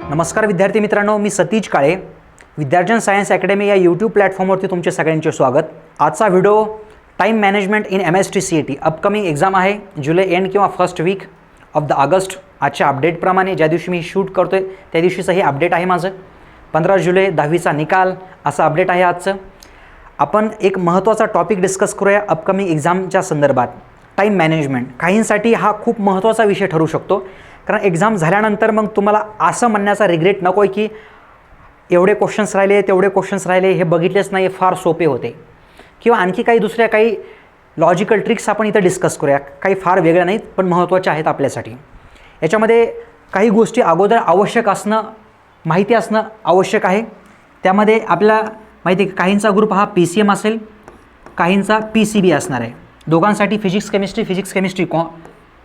नमस्कार विद्यार्थी मित्रांनो, मी सतीश काळे. विद्यार्जन सायन्स अकॅडमी या यूट्यूब प्लॅटफॉर्मवरती तुमचे सगळ्यांचे स्वागत. आजचा video time management in MST CET upcoming exam आहे. जुलै एंड किंवा first week of the August. आजच्या अपडेटप्रमाणे ज्या दिवशी मी शूट करतो आहे त्या दिवशीचं हे अपडेट आहे माझं. 15 जुलै 10वीचा निकाल असं अपडेट आहे आजचं. आपण एक महत्त्वाचा टॉपिक डिस्कस करूया अपकमिंग एक्झामच्या संदर्भात. टाईम मॅनेजमेंट काहींसाठी हा खूप महत्त्वाचा विषय ठरू शकतो, कारण एक्झाम झाल्यानंतर मग तुम्हाला असं म्हणण्याचा रिग्रेट नको आहे की एवढे क्वेश्चन्स राहिले तेवढे क्वेश्चन्स राहिले, हे बघितलेच नाही, फार सोपे होते. किंवा आणखी काही दुसऱ्या काही लॉजिकल ट्रिक्स आपण इथं डिस्कस करूया. काही फार वेगळ्या नाहीत पण महत्त्वाच्या आहेत आपल्यासाठी. याच्यामध्ये काही गोष्टी अगोदर आवश्यक असणं, माहिती असणं आवश्यक आहे. त्यामध्ये आपल्याला माहिती आहे काहींचा ग्रुप हा PCM असेल, काहींचा PCB असणार आहे. दोघांसाठी फिजिक्स केमिस्ट्री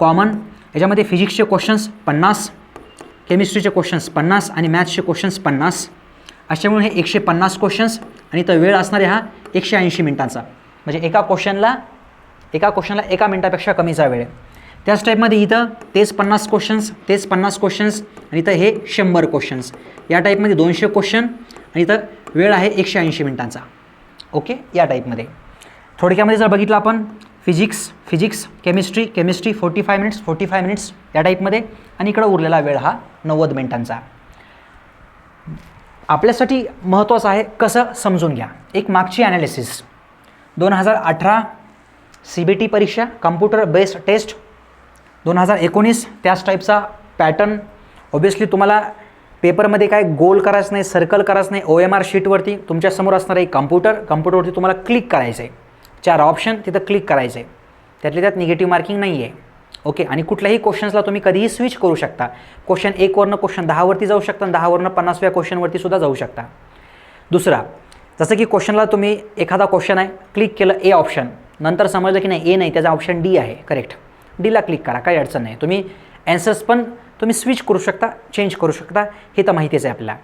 कॉमन. याच्यामध्ये फिजिक्सचे क्वेश्चन्स 50, केमिस्ट्रीचे क्वेश्चन्स 50 आणि मॅथ्सचे क्वेश्चन्स 50. अशामुळे हे 150 क्वेश्चन्स आणि इथं वेळ असणार आहे हा 180 मिनिटांचा. म्हणजे एका क्वेश्चनला 1 मिनिटापेक्षा कमीचा वेळ आहे. त्याच टाईपमध्ये इथं तेच 50 क्वेश्चन्स आणि इथं हे 100 क्वेश्चन्स. या टाईपमध्ये 200 क्वेश्चन आणि इथं वेळ आहे 180 मिनिटांचा. ओके, या टाईपमध्ये. थोडक्यामध्ये जर बघितलं आपण फिजिक्स केमिस्ट्री 45 मिनिट्स या टाईपमध्ये आणि इकडं उरलेला वेळ हा 90 मिनिटांचा. आपल्यासाठी महत्त्वाचं आहे कसं समजून घ्या. एक मागची ॲनालिसिस 2018 CBT परीक्षा कम्प्युटर बेस्ड टेस्ट, 2019 त्याच टाईपचा पॅटर्न. ऑब्वियसली तुम्हाला पेपरमध्ये काय गोल करायचं नाही, सर्कल करायचं नाही. OMR शीटवरती तुमच्यासमोर असणार आहे कम्प्युटरवरती तुम्हाला क्लिक करायचं आहे. 4 ऑप्शन तिथं क्लिक करायचं आहे. त्यातल्या त्यात निगेटिव्ह मार्किंग नाही आहे. ओके, आणि कुठल्याही क्वेश्चन्सला तुम्ही कधीही स्विच करू शकता. क्वेश्चन 1 वरनं क्वेश्चन 10 वरती जाऊ शकता आणि 10 वरनं 50व्या क्वेश्चनवरती सुद्धा जाऊ शकता. दुसरा, जसं की क्वेश्चनला तुम्ही एखादा क्वेश्चन आहे क्लिक केलं A ऑप्शन, नंतर समजलं की नाही A नाही, त्याचा ऑप्शन D आहे करेक्ट, Dला क्लिक करा, काही अडचण नाही. तुम्ही ॲन्सर्स पण तुम्ही स्विच करू शकता, चेंज करू शकता, हे तर माहितीच आहे आपल्याला.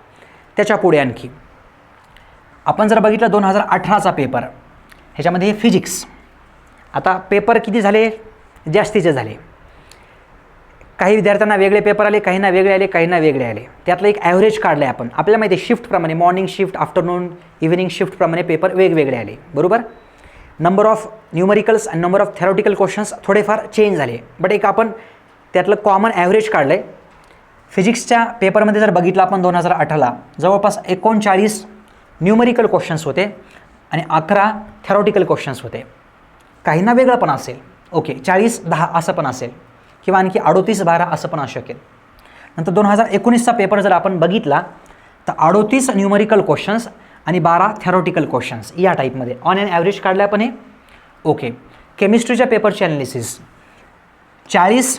त्याच्या पुढे आणखी आपण जर बघितलं 2018चा पेपर, ह्याच्यामध्ये फिजिक्स. आता पेपर किती झाले? जास्तीचे झाले. काही विद्यार्थ्यांना वेगळे पेपर आले, काहींना वेगळे आले, काहींना वेगळे आले. त्यातलं एक ॲव्हरेज काढलं आहे आपण. आपल्याला माहिती आहे शिफ्टप्रमाणे, मॉर्निंग शिफ्ट, आफ्टरनून, इव्हिनिंग शिफ्टप्रमाणे पेपर वेगवेगळे आले, बरोबर. नंबर ऑफ न्यूमरिकल्स आणि नंबर ऑफ थेरॉटिकल क्वेश्चन्स थोडेफार चेंज झाले. बट एक आपण त्यातलं कॉमन ॲव्हरेज काढलं आहे. फिजिक्सच्या पेपरमध्ये जर बघितलं आपण 2018ला जवळपास 39 न्यूमरिकल क्वेश्चन्स होते आणि 11 थेरॉटिकल क्वेश्चन्स होते. काहींना वेगळं पण असेल. ओके, 40-10 असं पण असेल किंवा आणखी 38-12 असं पण असू शकेल. नंतर 2019चा पेपर जर आपण बघितला तर 38 न्यूमरिकल क्वेश्चन्स आणि 12 थेरॉटिकल क्वेश्चन्स या टाईपमध्ये ऑन एन ॲव्हरेज काढलं आपण हे. ओके, केमिस्ट्रीच्या पेपरची analysis 40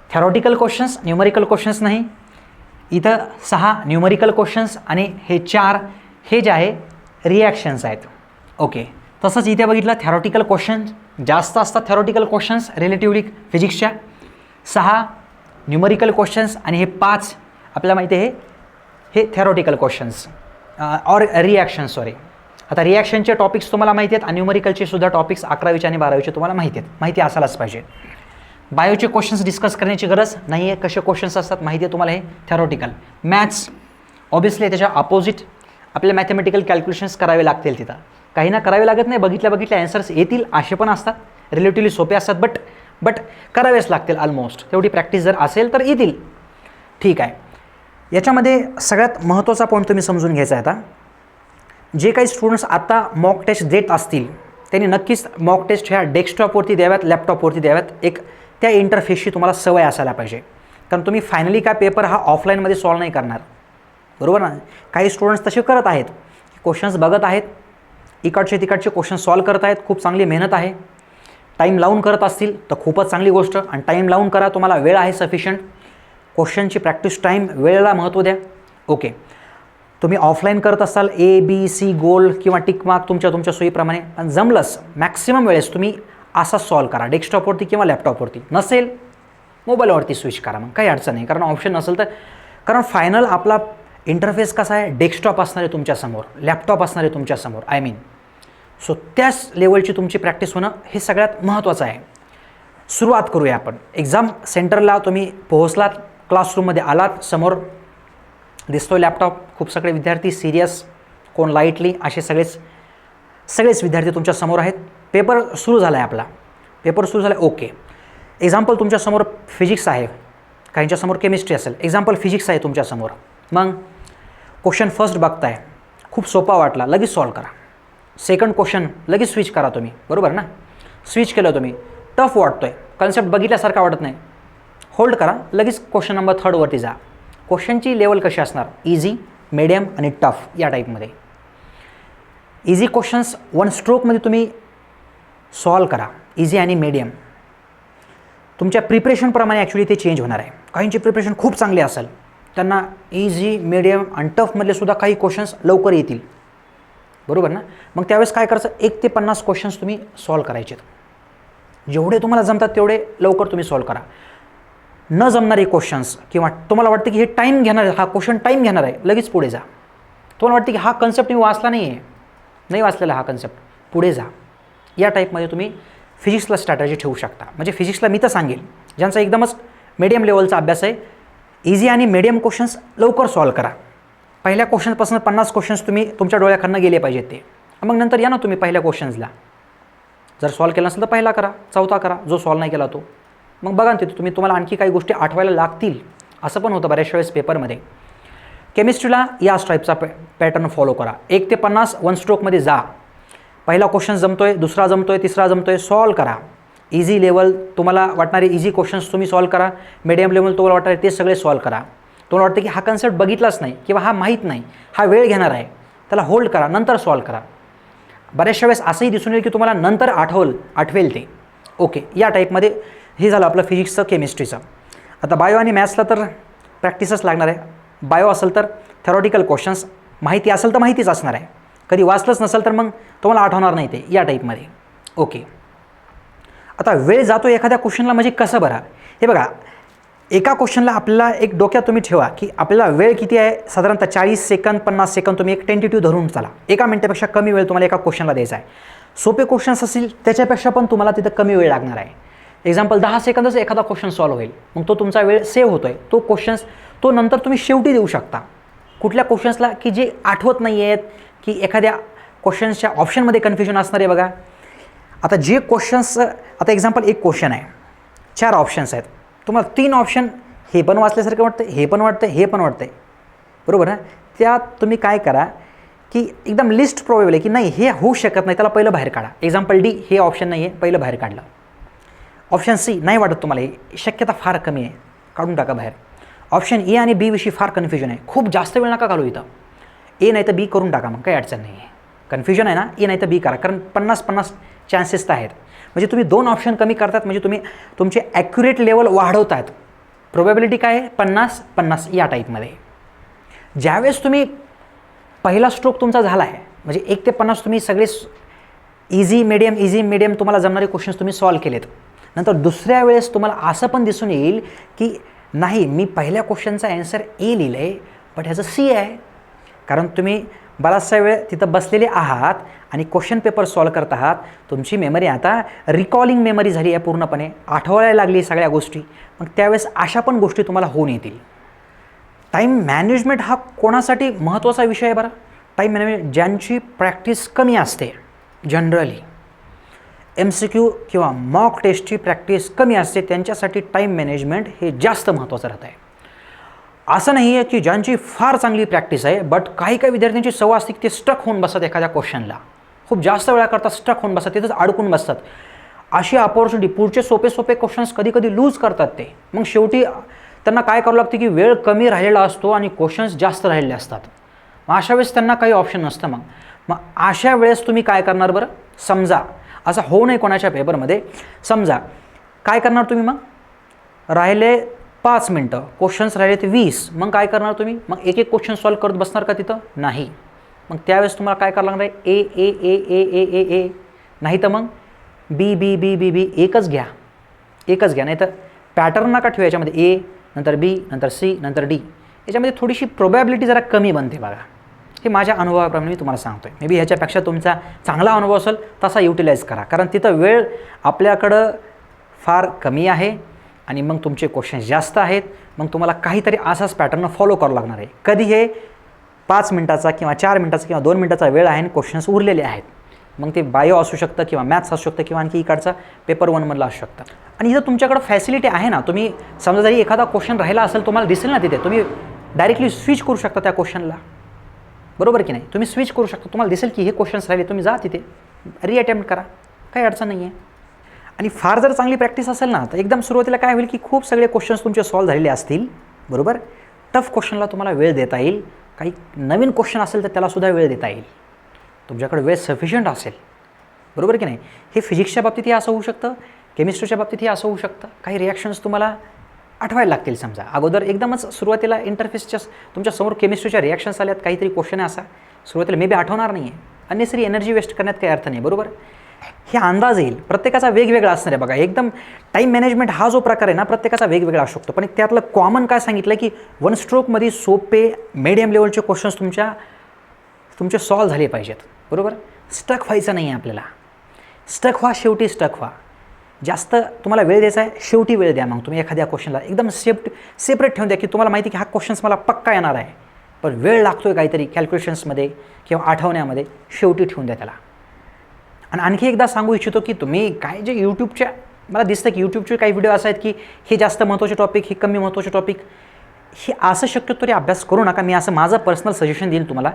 theoretical questions, numerical questions नाही. इथं 6 न्यूमरिकल क्वेश्चन्स आणि हे 4 हे जे आहे रिॲक्शन्स आहेत. ओके, तसंच इथे बघितलं थेरॉटिकल क्वेश्चन्स जास्त असतात. थेरॉटिकल क्वेश्चन्स रिलेटिव्हली फिजिक्सच्या 6 न्यूमरिकल क्वेश्चन्स आणि हे 5 आपल्याला माहिती आहे हे theoretical questions or reactions. Sorry, आता रिॲक्शनचे टॉपिक्स तुम्हाला माहिती आहेत आणि न्यूमरिकलचे सुद्धा टॉपिक्स 11वीचे आणि 12वीचे तुम्हाला माहिती आहेत. माहिती असायलाच पाहिजे. बायोचे क्वेश्चन्स डिस्कस करण्याची गरज नाही आहे. कसे क्वेश्चन्स असतात माहिती आहे तुम्हाला. हे थेरॉटिकल. मॅथ्स ऑब्वियसली त्याच्या अपोजिट आपल्या मॅथमॅटिकल कॅल्क्युलेशन्स करावे लागतील तिथं. काही ना करावे लागत नाही, बघितल्या ॲन्सर्स येतील असे पण असतात. रिलेटिव्हली सोपे असतात बट करावेच लागतील ऑलमोस्ट. तेवढी प्रॅक्टिस जर असेल तर येतील. ठीक आहे. याच्यामध्ये सगळ्यात महत्त्वाचा पॉईंट तुम्ही समजून घ्यायचा आहे. आता जे काही स्टुडंट्स आता मॉक टेस्ट देत असतील त्यांनी नक्कीच मॉक टेस्ट ह्या डेस्कटॉपवरती द्याव्यात, लॅपटॉपवरती द्याव्यात. एक त्या इंटरफेसची तुम्हाला सवय असायला पाहिजे, कारण तुम्ही फायनली काय पेपर हा ऑफलाईनमध्ये सॉल्व नाही करणार, बरोबर ना. काही स्टुडंट्स तसे करत आहेत, क्वेश्चन्स बघत आहेत, इकडचे तिकडचे क्वेश्चन सॉल्व करत आहेत. खूप चांगली मेहनत आहे. टाईम लावून करत असतील तर खूपच चांगली गोष्ट. आणि टाईम लावून करा, तुम्हाला वेळ आहे सफिशियंट. क्वेश्चनची प्रॅक्टिस टाईम, वेळेला महत्त्व द्या. ओके, तुम्ही ऑफलाईन करत असाल ABC गोल किंवा टिक मार्क तुमच्या सोयीप्रमाणे, आणि जमलंच मॅक्सिमम वेळेस तुम्ही असा सॉल्व करा डेस्कटॉपवरती किंवा लॅपटॉपवरती. नसेल मोबाईलवरती स्विच करा, मग काही अडचण नाही. कारण ऑप्शन नसेल तर, कारण फायनल आपला इंटरफेस कसा आहे, डेस्कटॉप असणार आहे तुमच्यासमोर, लॅपटॉप असणार आहे तुमच्यासमोर. आय मीन सो त्याच लेवलची तुमची प्रॅक्टिस होणं हे सगळ्यात महत्त्वाचं आहे. सुरुवात करूया आपण. एक्झाम सेंटरला तुम्ही पोहोचलात, क्लासरूममध्ये आलात, समोर दिसतोय लॅपटॉप. खूप सगळे विद्यार्थी सिरियस, कोण लाईटली, असे सगळेच विद्यार्थी तुमच्या समोर आहेत. पेपर सुरू झाला आहे आपला. पेपर सुरू झाला आहे. ओके. एक्झाम्पल तुमच्यासमोर फिजिक्स आहे, काहींच्यासमोर केमिस्ट्री असेल. एक्झाम्पल फिजिक्स आहे तुमच्यासमोर. मग क्वेश्चन फर्स्ट बघताय, खूप सोपा वाटला, लगेच सॉल्व करा. सेकंड क्वेश्चन लगेच स्विच करा तुम्ही, बरोबर ना. स्विच केलं तुम्ही, टफ वाटतोय, कन्सेप्ट बघितल्यासारखा वाटत नाही, होल्ड करा, लगेच क्वेश्चन नंबर 3 वरती जा. क्वेश्चनची लेवल कशी असणार? इझी, मिडियम आणि टफ या टाईपमध्ये. इझी क्वेश्चन्स 1 स्ट्रोकमध्ये तुम्ही सॉल्व करा. इझी आणि मिडियम तुमच्या प्रिपरेशनप्रमाणे ॲक्च्युली ते चेंज होणार आहे. काहींची प्रिपरेशन खूप चांगली असेल, त्यांना इझी, मिडियम आणि टफमधले सुद्धा काही क्वेश्चन्स लवकर येतील, बरोबर ना. मग त्यावेळेस काय करायचं, 1 ते 50 क्वेश्चन्स तुम्ही सॉल्व करायचे. जेवढे तुम्हाला जमतात तेवढे लवकर तुम्ही सॉल्व करा. न जमणारे क्वेश्चन्स किंवा तुम्हाला वाटतं की हे टाईम घेणार आहे, हा क्वेश्चन टाईम घेणार आहे, लगेच पुढे जा. तुम्हाला वाटतं की हा कन्सेप्ट मी वाचला नाही वाचलेला हा कन्सेप्ट, पुढे जा. या टाईपमध्ये तुम्ही फिजिक्सला स्ट्रॅटजी ठेवू शकता. म्हणजे फिजिक्सला मी तर सांगेल, ज्यांचा एकदमच मीडियम लेवलचा अभ्यास आहे, इझी आणि मीडियम क्वेश्चन्स लवकर सॉल्व करा. पहिल्या क्वेश्चनपासून 50 क्वेश्चन्स तुम्ही तुमच्या डोळ्याखालनं गेले पाहिजेत ते. मग नंतर या ना तुम्ही पहिल्या क्वेश्चन्सला. जर सॉल्व केला नसेल तर पहिला करा, चौथा करा, जो सॉल्व नाही केला तो. मग बघा ना तिथे तुम्हाला आणखी काही गोष्टी आठवायला लागतील. असं पण होतं बऱ्याचशा वेळेस पेपरमध्ये. केमिस्ट्रीला या टाईपचा पॅटर्न फॉलो करा. 1 ते 50 1 स्ट्रोकमध्ये जा. पहिला क्वेश्चन जमतोय, दुसरा जमतोय, तिसरा जमतोय, सॉल्व करा. इझी लेवल तुम्हाला वाटणारे इझी क्वेश्चन्स तुम्ही सॉल्व करा. मीडियम लेवल तुम्हाला वाटणारे ते सगळे सॉल्व करा. तुम्हाला वाटतं की हा कन्सेप्ट बघितलाच नाही किंवा हा माहीत नाही, हा वेळ घेणार आहे, त्याला होल्ड करा, नंतर सॉल्व करा. बऱ्याचशा वेळेस असंही दिसून येईल की तुम्हाला नंतर आठवेल ते. ओके. या टाईपमध्ये हे झालं आपलं फिजिक्सचं, केमिस्ट्रीचं. आता बायो आणि मॅथ्सला तर प्रॅक्टिसच लागणार आहे. बायो असेल तर थेरॉटिकल क्वेश्चन्स, माहिती असेल तर माहितीच असणार आहे, कधी वाचलंच नसेल तर मग तुम्हाला आठवणार नाही ते, या टाईपमध्ये. ओके. आता वेळ जातो एखाद्या क्वेश्चनला, म्हणजे कसं बरं, हे बघा, एका क्वेश्चनला आपल्याला एक डोक्यात तुम्ही ठेवा की आपल्याला वेळ किती आहे, साधारणतः 40 सेकंद 50 सेकंद तुम्ही एक टेंटेटिव्ह धरून चला. 1 मिनिटापेक्षा कमी वेळ तुम्हाला एका क्वेश्चनला द्यायचा आहे. सोपे क्वेश्चन्स असतील त्याच्यापेक्षा पण तुम्हाला तिथं कमी वेळ लागणार आहे. एक्झाम्पल 10 सेकंदच एखादा क्वेश्चन सॉल्व होईल, मग तो तुमचा वेळ सेव्ह होतोय. तो क्वेश्चन्स तो नंतर तुम्ही शेवटी देऊ शकता. कुठल्या क्वेश्चन्सला की जे आठवत नाही आहेत, की एखाद्या क्वेश्चन्सच्या ऑप्शनमध्ये कन्फ्युजन असणार आहे बघा. आता जे क्वेश्चन्स, आता एक्झाम्पल एक क्वेश्चन आहे, 4 ऑप्शन्स आहेत, तुम्हाला 3 ऑप्शन हे पण वाचल्यासारखं वाटतं, हे पण वाटतं, हे पण वाटतंय, बरोबर ना. त्यात तुम्ही काय करा की एकदम लिस्ट प्रोबेबल आहे की नाही हे होऊ शकत नाही, त्याला पहिलं बाहेर काढा. एक्झाम्पल डी, हे ऑप्शन नाही आहे, पहिलं बाहेर काढलं. ऑप्शन सी नाही वाटत तुम्हाला, हे शक्यता फार कमी आहे, काढून टाका बाहेर. ऑप्शन ए आणि बी विषयी फार कन्फ्युजन आहे, खूप जास्त वेळ नका घालू इथं. ए नाही तर बी करून टाका, मग काही अडचण नाही आहे. कन्फ्युजन आहे ना, ए नाही तर बी करा, कारण 50-50 चान्सेस तर आहेत. म्हणजे तुम्ही 2 ऑप्शन कमी करतात, म्हणजे तुम्ही तुमचे ॲक्युरेट लेवल वाढवतात. प्रोबॅबिलिटी काय आहे, 50-50 या टाईपमध्ये. ज्यावेळेस तुम्ही पहिला स्ट्रोक तुमचा झाला आहे, म्हणजे 1 ते 50 तुम्ही सगळे इझी मीडियम तुम्हाला जमणारे क्वेश्चन्स तुम्ही सॉल्व केलेत. नंतर दुसऱ्या वेळेस तुम्हाला असं पण दिसून येईल की नाही, मी पहिल्या क्वेश्चनचा ॲन्सर ए लिहिलं आहे, बट ह्याचं सी आहे. कारण तुम्ही बराचसा वेळ तिथं बसलेले आहात आणि क्वेश्चन पेपर सॉल्व करत आहात. तुमची मेमरी आता रिकॉलिंग मेमरी झाली आहे, पूर्णपणे आठवायला लागली सगळ्या गोष्टी. मग त्यावेळेस अशा पण गोष्टी तुम्हाला होऊन येतील. टाईम मॅनेजमेंट हा कोणासाठी महत्त्वाचा विषय आहे बरं. टाईम मॅनेजमेंट ज्यांची प्रॅक्टिस कमी असते, जनरली MCQ किंवा मॉक टेस्टची प्रॅक्टिस कमी असते, त्यांच्यासाठी टाईम मॅनेजमेंट हे जास्त महत्त्वाचं राहत आहे. असं नाही आहे की ज्यांची फार चांगली प्रॅक्टिस आहे, बट काही विद्यार्थ्यांची सवय असते की ते स्ट्रक होऊन बसतात एखाद्या क्वेश्चनला, खूप जास्त वेळा करतात, स्ट्रक होऊन बसतात, तिथंच अडकून बसतात. अशी अपॉर्च्युनिटी, पुढचे सोपे क्वेश्चन्स कधी लूज करतात ते. मग शेवटी त्यांना काय करावं लागतं की वेळ कमी राहिलेला असतो आणि क्वेश्चन्स जास्त राहिलेले असतात. मग अशा वेळेस त्यांना काही ऑप्शन नसतं. मग अशा वेळेस तुम्ही काय करणार बरं, समजा असं होऊ नये कोणाच्या पेपरमध्ये, समजा काय करणार तुम्ही, मग राहिले 5 मिनटं, क्वेश्चन्स राहिले ते 20, मग काय करणार तुम्ही, मग एक क्वेश्चन सॉल्व करत बसणार का तिथं, नाही. मग त्यावेळेस तुम्हाला काय करावं लागणार आहे, ए नाही तर मग बी एकच घ्या, नाही तर पॅटर्न नका ठेवा याच्यामध्ये, ए नंतर बी नंतर सी नंतर डी. याच्यामध्ये थोडीशी प्रोबॅबिलिटी जरा कमी बनते बघा. हे माझ्या अनुभवाप्रमाणे मी तुम्हाला सांगतो आहे. मे बी ह्याच्यापेक्षा तुमचा चांगला अनुभव असेल तसा युटिलाइज करा, कारण तिथं वेळ आपल्याकडं फार कमी आहे आणि मग तुमचे क्वेश्चन्स जास्त आहेत, मग तुम्हाला काहीतरी असाच पॅटर्न फॉलो करावं लागणार आहे. कधी हे 5 मिनिटाचा किंवा 4 मिनिटाचा किंवा 2 मिनिटाचा वेळ आहे आणि क्वेश्चन्स उरलेले आहेत. मग ते बायो असू शकतं किंवा मॅथ्स असू शकतं किंवा आणखी इकडचा पेपर 1मधला असू शकतं. आणि इथं तुमच्याकडं फॅसिलिटी आहे ना, तुम्ही समजा जरी एखादा क्वेश्चन राहिला असेल तुम्हाला दिसेल ना तिथे, तुम्ही डायरेक्टली स्विच करू शकता त्या क्वेश्चनला, बरोबर की नाही. तुम्ही स्विच करू शकता, तुम्हाला दिसेल की हे क्वेश्चन्स राहिले, तुम्ही जा तिथे रिअटेम्प्ट करा, काही अडचण नाही आहे. आणि फार जर चांगली प्रॅक्टिस असेल ना तर एकदम सुरुवातीला काय होईल की खूप सगळे क्वेश्चन्स तुमचे सॉल्व्ह झालेले असतील, बरोबर. टफ क्वेश्चनला तुम्हाला वेळ देता येईल, काही नवीन क्वेश्चन असेल तर त्यालासुद्धा वेळ देता येईल, तुमच्याकडे वेळ सफिशियंट असेल, बरोबर की नाही. हे फिजिक्सच्या बाबतीतही असं होऊ शकतं, केमिस्ट्रीच्या बाबतीतही असं होऊ शकतं. काही रिॲक्शन्स तुम्हाला आठवायला लागतील. समजा अगोदर एकदमच सुरुवातीला इंटरफेसच्या तुमच्यासमोर केमिस्ट्रीच्या रिॲक्शन्स आल्यात, काहीतरी क्वेश्चन आहे असा सुरुवातीला मे बी आठवणार नाही आहे, अननेसरी एनर्जी वेस्ट करण्यात काही अर्थ नाही, बरोबर. हे अंदाज येईल, प्रत्येकाचा वेगवेगळा असणार आहे. बघा एकदम टाईम मॅनेजमेंट हा जो प्रकार आहे ना प्रत्येकाचा वेगवेगळा असू शकतो, पण त्यातलं कॉमन काय सांगितलं की 1 स्ट्रोकमध्ये सोपे मीडियम लेवलचे क्वेश्चन्स तुमचे सॉल्व्ह झाले पाहिजेत, बरोबर. स्टक व्हायचं नाही आहे आपल्याला, स्टक व्हा, शेवटी स्टक व्हा. जास्त तुम्हाला वेळ द्यायचा आहे, शेवटी वेळ द्या. मग तुम्ही एखाद्या क्वेश्चनला एकदम सेपरेट ठेवून द्या की तुम्हाला माहिती की हा क्वेश्चन्स मला पक्का येणार आहे, पण वेळ लागतो आहे काहीतरी कॅल्क्युलेशन्समध्ये किंवा आठवण्यामध्ये, शेवटी ठेवून द्या त्याला. आणि आणखी एकदा सांगू इच्छितो की तुम्ही काय जे यूट्यूबच्या मला दिसतं की यूट्यूबचे काही व्हिडिओ असे आहेत की हे जास्त महत्त्वाचे टॉपिक, हे कमी महत्त्वाचे टॉपिक, हे असं शक्यतो तरी अभ्यास करू नका. मी असं माझं पर्सनल सजेशन देईन तुम्हाला.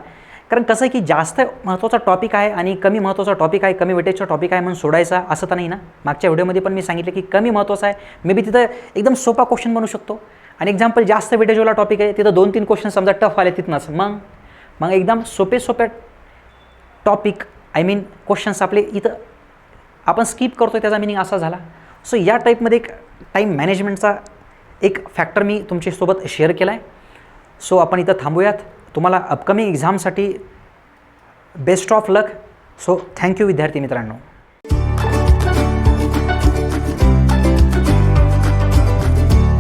कारण कसं आहे की जास्त महत्त्वाचा टॉपिक आहे आणि कमी महत्त्वाचा टॉपिक आहे, कमी वेटेजचा टॉपिक आहे म्हणून सोडायचा असं तर नाही ना. मागच्या व्हिडिओमध्ये पण मी सांगितलं की कमी महत्त्वाचा आहे, मे बी तिथं एकदम सोपा क्वेश्चन बनू शकतो. आणि एक्झाम्पल जास्त वेटेजवाला टॉपिक आहे, तिथं 2-3 क्वेश्चन समजा टफ आले तिथनंच, मग एकदम सोपे टॉपिक आय मीन क्वेश्चन्स आपले इथं आपण स्किप करतो, त्याचा मिनिंग असा झाला. सो या टाईपमध्ये एक टाईम मॅनेजमेंटचा एक फॅक्टर मी तुमच्यासोबत शेअर केला आहे. सो आपण इथं थांबूयात. तुम्हाला अपकमिंग एक्झामसाठी best of luck. So thank you विद्यार्थी मित्रांनो.